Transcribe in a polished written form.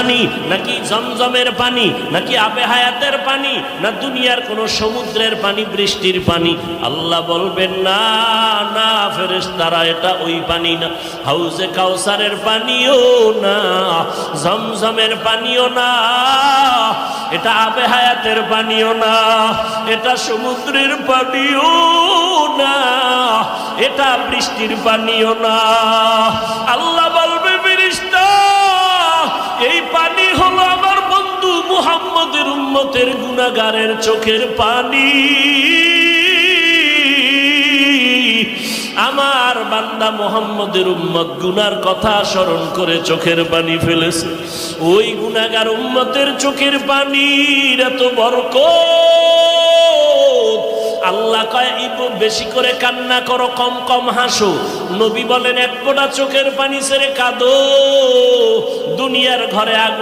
পানি, নাকি জমজমের পানি, নাকি আবে হায়াতের পানি, না দুনিয়ার কোনো সমুদ্রের পানি, বৃষ্টির পানি? আল্লাহ বলবেন না না ফেরেশতারা, এটা ওই পানি না, হাউজে কাউসারের পানিও না, জমজমের পানিও না, এটা আবে হায়াতের পানিও না, এটা সমুদ্রের পানিও না, এটা বৃষ্টির পানিও না। আল্লাহ বলবে ফেরেশতা, এই পানি হলো আমার বন্ধু মুহাম্মদের উম্মতের গুনাহগারের চোখের পানি। আমার বান্দা মুহাম্মদের উম্মত গুনার কথা স্মরণ করে চোখের পানি ফেলেছে। ওই গুনাহগার উম্মতের চোখের পানির এত বরকত, আল্লাহ কয় বেশি করে কান্না করো, কম কম হাসো। নবী বলেন এক ফোঁটা চোখের পানি ছেড়ে কাঁদো, দুনিয়ার ঘরে আগুন